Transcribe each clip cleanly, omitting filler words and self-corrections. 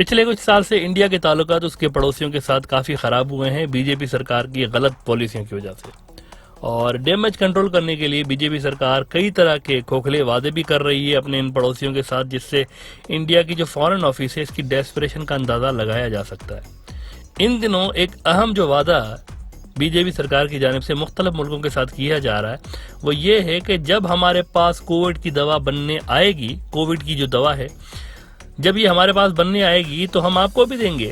پچھلے کچھ سال سے انڈیا کے تعلقات اس کے پڑوسیوں کے ساتھ کافی خراب ہوئے ہیں بی جے پی سرکار کی غلط پالیسیوں کی وجہ سے، اور ڈیمیج کنٹرول کرنے کے لیے بی جے پی سرکار کئی طرح کے کھوکھلے وعدے بھی کر رہی ہے اپنے ان پڑوسیوں کے ساتھ، جس سے انڈیا کی جو فارن آفس ہے اس کی ڈیسپریشن کا اندازہ لگایا جا سکتا ہے۔ ان دنوں ایک اہم جو وعدہ بی جے پی سرکار کی جانب سے مختلف ملکوں کے ساتھ کیا جا رہا ہے وہ یہ ہے کہ جب ہمارے پاس کووڈ کی دوا بننے آئے گی، کووڈ کی جو دوا ہے جب یہ ہمارے پاس بننے آئے گی تو ہم آپ کو بھی دیں گے۔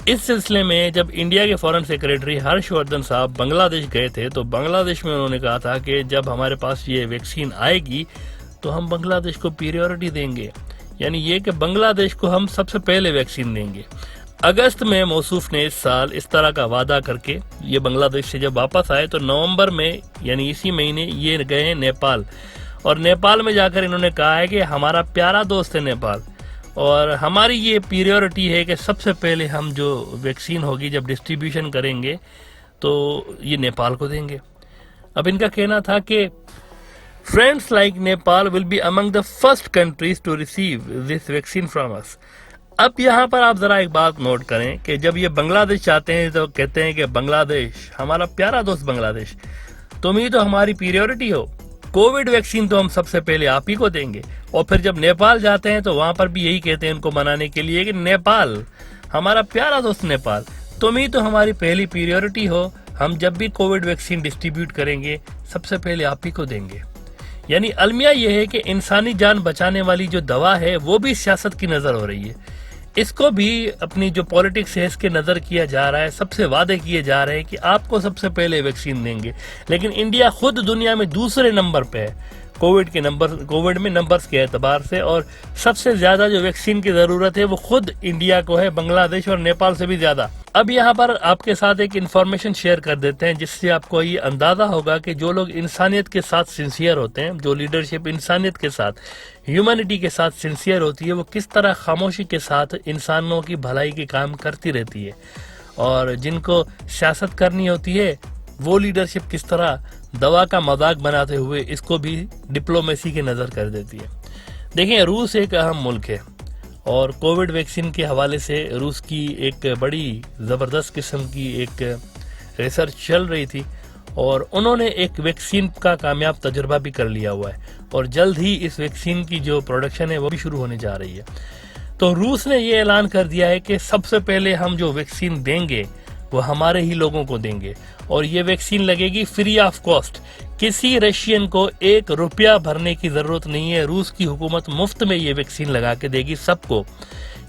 اس سلسلے میں جب انڈیا کے فارن سیکریٹری ہرش وردھن صاحب بنگلہ دیش گئے تھے تو بنگلہ دیش میں انہوں نے کہا تھا کہ جب ہمارے پاس یہ ویکسین آئے گی تو ہم بنگلہ دیش کو پیریورٹی دیں گے، یعنی یہ کہ بنگلہ دیش کو ہم سب سے پہلے ویکسین دیں گے۔ اگست میں موصوف نے اس سال اس طرح کا وعدہ کر کے یہ بنگلہ دیش سے جب واپس آئے تو نومبر میں یعنی اسی مہینے یہ گئے نیپال، اور نیپال میں جا کر انہوں نے کہا ہے کہ ہمارا پیارا دوست ہے نیپال، اور ہماری یہ پیریورٹی ہے کہ سب سے پہلے ہم جو ویکسین ہوگی جب ڈسٹریبیوشن کریں گے تو یہ نیپال کو دیں گے۔ اب ان کا کہنا تھا کہ friends like Nepal will be among the first countries to receive this vaccine from us۔ اب یہاں پر آپ ذرا ایک بات نوٹ کریں کہ جب یہ بنگلہ دیش چاہتے ہیں تو کہتے ہیں کہ بنگلہ دیش ہمارا پیارا دوست بنگلہ دیش، تم ہی تو ہماری پیریورٹی ہو، کووڈ ویکسین تو ہم سب سے پہلے آپ ہی کو دیں گے۔ اور پھر جب نیپال جاتے ہیں تو وہاں پر بھی یہی کہتے ہیں ان کو منانے کے لیے کہ نیپال ہمارا پیارا دوست نیپال، تم ہی تو ہماری پہلی پیریورٹی ہو، ہم جب بھی کووڈ ویکسین ڈسٹریبیوٹ کریں گے سب سے پہلے آپ ہی کو دیں گے۔ یعنی المیہ یہ ہے کہ انسانی جان بچانے والی جو دوا ہے وہ بھی سیاست کی نظر ہو رہی ہے، اس کو بھی اپنی جو پولیٹکس ہے اس کے نظر کیا جا رہا ہے، سب سے وعدے کیے جا رہے ہیں کہ آپ کو سب سے پہلے ویکسین دیں گے۔ لیکن انڈیا خود دنیا میں دوسرے نمبر پہ ہے کووڈ میں نمبرز کے اعتبار سے، اور سب سے زیادہ جو ویکسین کی ضرورت ہے وہ خود انڈیا کو ہے، بنگلہ دیش اور نیپال سے بھی زیادہ۔ اب یہاں پر آپ کے ساتھ ایک انفارمیشن شیئر کر دیتے ہیں جس سے آپ کو یہ اندازہ ہوگا کہ جو لوگ انسانیت کے ساتھ سنسیئر ہوتے ہیں، جو لیڈرشپ انسانیت کے ساتھ، ہیومینٹی کے ساتھ سنسیئر ہوتی ہے، وہ کس طرح خاموشی کے ساتھ انسانوں کی بھلائی کے کام کرتی رہتی ہے، اور جن کو سیاست کرنی ہوتی ہے وہ لیڈرشپ کس طرح دوا کا مذاق بناتے ہوئے اس کو بھی ڈپلومیسی کی نظر کر دیتی ہے۔ دیکھیں، روس ایک اہم ملک ہے اور کووڈ ویکسین کے حوالے سے روس کی ایک بڑی زبردست قسم کی ایک ریسرچ چل رہی تھی، اور انہوں نے ایک ویکسین کا کامیاب تجربہ بھی کر لیا ہوا ہے، اور جلد ہی اس ویکسین کی جو پروڈکشن ہے وہ بھی شروع ہونے جا رہی ہے۔ تو روس نے یہ اعلان کر دیا ہے کہ سب سے پہلے ہم جو ویکسین دیں گے وہ ہمارے ہی لوگوں کو دیں گے، اور یہ ویکسین لگے گی فری آف کاسٹ، کسی رشین کو ایک روپیہ بھرنے کی ضرورت نہیں ہے، روس کی حکومت مفت میں یہ ویکسین لگا کے دے گی سب کو۔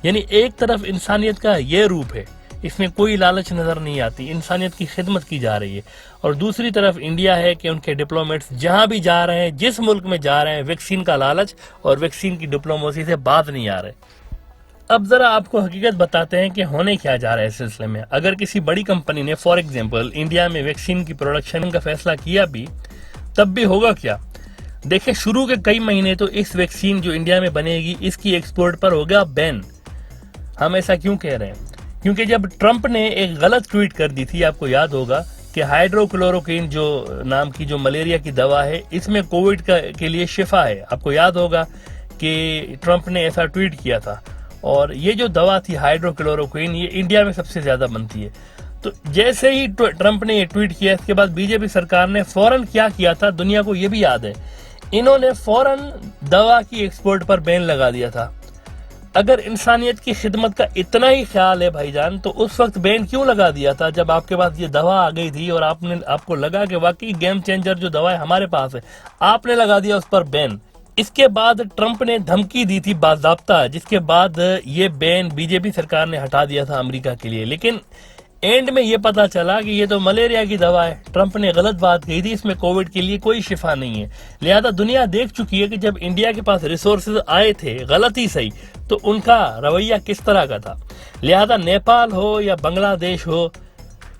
یعنی ایک طرف انسانیت کا یہ روپ ہے، اس میں کوئی لالچ نظر نہیں آتی، انسانیت کی خدمت کی جا رہی ہے، اور دوسری طرف انڈیا ہے کہ ان کے ڈپلومیٹس جہاں بھی جا رہے ہیں، جس ملک میں جا رہے ہیں، ویکسین کا لالچ اور ویکسین کی ڈپلومیسی سے باز نہیں آ رہے۔ اب ذرا آپ کو حقیقت بتاتے ہیں کہ ہونے کیا جا رہا ہے اس سلسلے میں۔ اگر کسی بڑی کمپنی نے فار ایگزامپل انڈیا میں ویکسین کی پروڈکشن کا فیصلہ کیا بھی، تب بھی ہوگا کیا؟ دیکھیں، شروع کے کئی مہینے تو اس ویکسین جو انڈیا میں بنے گی اس کی ایکسپورٹ پر ہوگا بین۔ ہم ایسا کیوں کہہ رہے ہیں؟ کیونکہ جب ٹرمپ نے ایک غلط ٹویٹ کر دی تھی، آپ کو یاد ہوگا کہ ہائیڈرو کلوروکوئین جو نام کی جو ملیریا کی دوا ہے، اس میں کووڈ کے لیے شفا ہے۔ آپ کو یاد ہوگا کہ ٹرمپ نے ایسا ٹویٹ کیا تھا، اور یہ جو دوا تھی ہائیڈرو کلوروکوئین یہ انڈیا میں سب سے زیادہ بنتی ہے۔ تو جیسے ہی ٹرمپ نے یہ ٹویٹ کیا، اس کے بعد بی جے پی سرکار نے فوراً کیا کیا تھا، دنیا کو یہ بھی یاد ہے، انہوں نے فوراً دوا کی ایکسپورٹ پر بین لگا دیا تھا۔ اگر انسانیت کی خدمت کا اتنا ہی خیال ہے بھائی جان، تو اس وقت بین کیوں لگا دیا تھا جب آپ کے پاس یہ دوا آ گئی تھی اور آپ کو لگا کہ واقعی گیم چینجر جو دوا ہے ہمارے پاس ہے، آپ نے لگا دیا اس پر بین۔ اس کے بعد ٹرمپ نے دھمکی دی تھی باضابطہ، جس کے بعد یہ بین بی جے پی سرکار نے ہٹا دیا تھا امریکہ کے لیے، لیکن اینڈ میں یہ پتا چلا کہ یہ تو ملیریا کی دوا ہے، ٹرمپ نے غلط بات کہی تھی، اس میں کووڈ کے لیے کوئی شفا نہیں ہے۔ لہذا دنیا دیکھ چکی ہے کہ جب انڈیا کے پاس ریسورسز آئے تھے، غلط ہی صحیح، تو ان کا رویہ کس طرح کا تھا۔ لہذا نیپال ہو یا بنگلہ دیش ہو،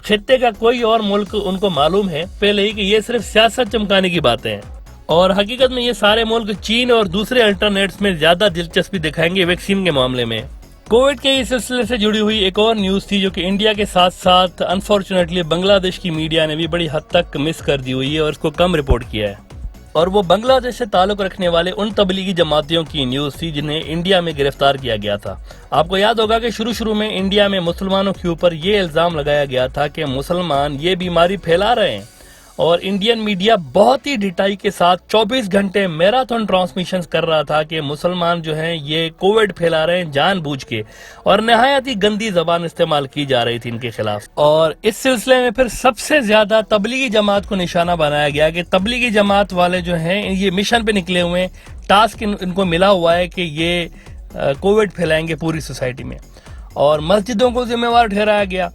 خطے کا کوئی اور ملک ان کو معلوم ہے پہلے ہی کہ یہ صرف سیاست چمکانے کی باتیں ہیں، اور حقیقت میں یہ سارے ملک چین اور دوسرے الٹرنیٹس میں زیادہ دلچسپی دکھائیں گے ویکسین کے معاملے میں۔ کووڈ کے اس سلسلے سے جڑی ہوئی ایک اور نیوز تھی جو کہ انڈیا کے ساتھ ساتھ انفارچونیٹلی بنگلہ دیش کی میڈیا نے بھی بڑی حد تک مس کر دی ہوئی ہے اور اس کو کم رپورٹ کیا ہے، اور وہ بنگلہ دیش سے تعلق رکھنے والے ان تبلیغی جماعتوں کی نیوز تھی جنہیں انڈیا میں گرفتار کیا گیا تھا۔ آپ کو یاد ہوگا کہ شروع میں انڈیا میں مسلمانوں کے اوپر یہ الزام لگایا گیا تھا کہ مسلمان یہ بیماری پھیلا رہے ہیں، اور انڈین میڈیا بہت ہی ڈٹائی کے ساتھ 24 گھنٹے میراتھن ٹرانسمیشنز کر رہا تھا کہ مسلمان جو ہیں یہ کووڈ پھیلا رہے ہیں جان بوجھ کے، اور نہایت ہی گندی زبان استعمال کی جا رہی تھی ان کے خلاف۔ اور اس سلسلے میں پھر سب سے زیادہ تبلیغی جماعت کو نشانہ بنایا گیا کہ تبلیغی جماعت والے جو ہیں یہ مشن پہ نکلے ہوئے ہیں، ٹاسک ان کو ملا ہوا ہے کہ یہ کووڈ پھیلائیں گے پوری سوسائٹی میں، اور مسجدوں کو ذمہ وار ٹھہرایا گیا۔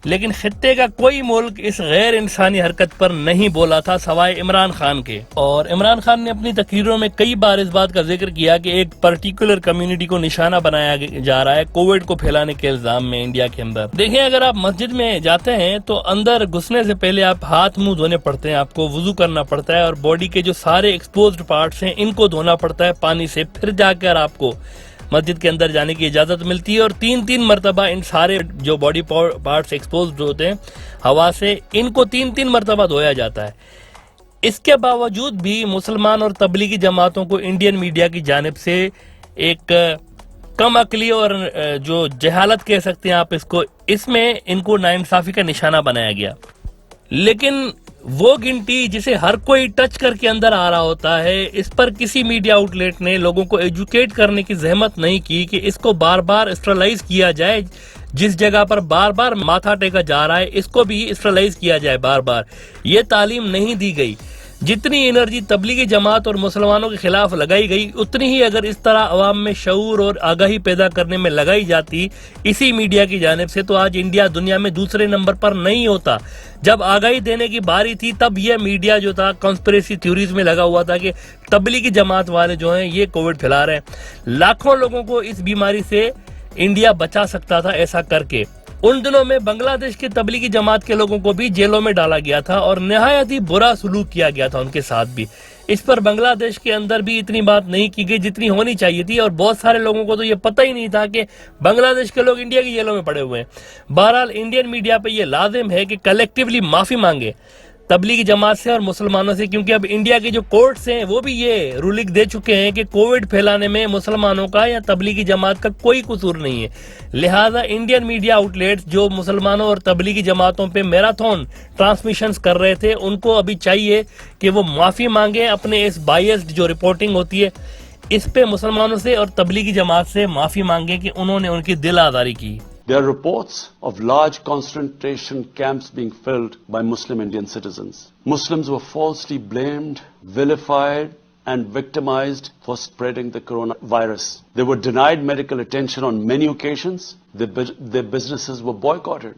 لیکن خطے کا کوئی ملک اس غیر انسانی حرکت پر نہیں بولا تھا سوائے عمران خان کے، اور عمران خان نے اپنی تقریروں میں کئی بار اس بات کا ذکر کیا کہ ایک پرٹیکولر کمیونٹی کو نشانہ بنایا جا رہا ہے کووڈ کو پھیلانے کے الزام میں انڈیا کے اندر۔ دیکھیں، اگر آپ مسجد میں جاتے ہیں تو اندر گھسنے سے پہلے آپ ہاتھ منہ دھونے پڑتے ہیں، آپ کو وضو کرنا پڑتا ہے، اور باڈی کے جو سارے ایکسپوزڈ پارٹس ہیں ان کو دھونا پڑتا ہے پانی سے، پھر جا کر آپ کو مسجد کے اندر جانے کی اجازت ملتی ہے، اور 3 مرتبہ ان سارے جو باڈی پارٹس ایکسپوزڈ ہوتے ہیں ہوا سے، ان کو 3 مرتبہ دھویا جاتا ہے۔ اس کے باوجود بھی مسلمان اور تبلیغی جماعتوں کو انڈین میڈیا کی جانب سے ایک کم عقلی اور جو جہالت کہہ سکتے ہیں آپ اس میں ان کو ناانصافی کا نشانہ بنایا گیا۔ لیکن وہ گنٹی جسے ہر کوئی ٹچ کر کے اندر آ رہا ہوتا ہے، اس پر کسی میڈیا آؤٹ لیٹ نے لوگوں کو ایجوکیٹ کرنے کی زحمت نہیں کی کہ اس کو بار بار اسٹرلائز کیا جائے، جس جگہ پر بار بار ماتھا ٹیکا جا رہا ہے اس کو بھی اسٹرلائز کیا جائے بار بار۔ یہ تعلیم نہیں دی گئی۔ جتنی انرجی تبلیغی جماعت اور مسلمانوں کے خلاف لگائی گئی، اتنی ہی اگر اس طرح عوام میں شعور اور آگاہی پیدا کرنے میں لگائی جاتی اسی میڈیا کی جانب سے، تو آج انڈیا دنیا میں دوسرے نمبر پر نہیں ہوتا۔ جب آگاہی دینے کی باری تھی تب یہ میڈیا جو تھا کنسپریسی تھیوریز میں لگا ہوا تھا کہ تبلیغی جماعت والے جو ہیں یہ کووڈ پھیلا رہے ہیں۔ لاکھوں لوگوں کو اس بیماری سے انڈیا بچا سکتا تھا ایسا کر کے۔ ان دنوں میں بنگلہ دیش کے تبلیغی جماعت کے لوگوں کو بھی جیلوں میں ڈالا گیا تھا، اور نہایت ہی برا سلوک کیا گیا تھا ان کے ساتھ بھی۔ اس پر بنگلہ دیش کے اندر بھی اتنی بات نہیں کی گئی جتنی ہونی چاہیے تھی، اور بہت سارے لوگوں کو تو یہ پتہ ہی نہیں تھا کہ بنگلہ دیش کے لوگ انڈیا کی جیلوں میں پڑے ہوئے ہیں۔ بہرحال انڈین میڈیا پہ یہ لازم ہے کہ کلیکٹیولی معافی مانگے تبلیغی جماعت سے اور مسلمانوں سے، کیونکہ اب انڈیا کے جو کورٹس ہیں وہ بھی یہ رولنگ دے چکے ہیں کہ کووڈ پھیلانے میں مسلمانوں کا یا تبلیغی جماعت کا کوئی قصور نہیں ہے۔ لہٰذا انڈین میڈیا آؤٹ لیٹس جو مسلمانوں اور تبلیغی جماعتوں پہ میراتھن ٹرانسمیشنز کر رہے تھے، ان کو ابھی چاہیے کہ وہ معافی مانگیں اپنے اس بائیسڈ جو رپورٹنگ ہوتی ہے اس پہ مسلمانوں سے اور تبلیغی جماعت سے معافی مانگیں کہ انہوں نے ان کی دل آزاری کی۔ There are reports of large concentration camps being filled by Muslim Indian citizens. Muslims were falsely blamed, vilified, and victimized for spreading the coronavirus. They were denied medical attention on many occasions. Their businesses were boycotted.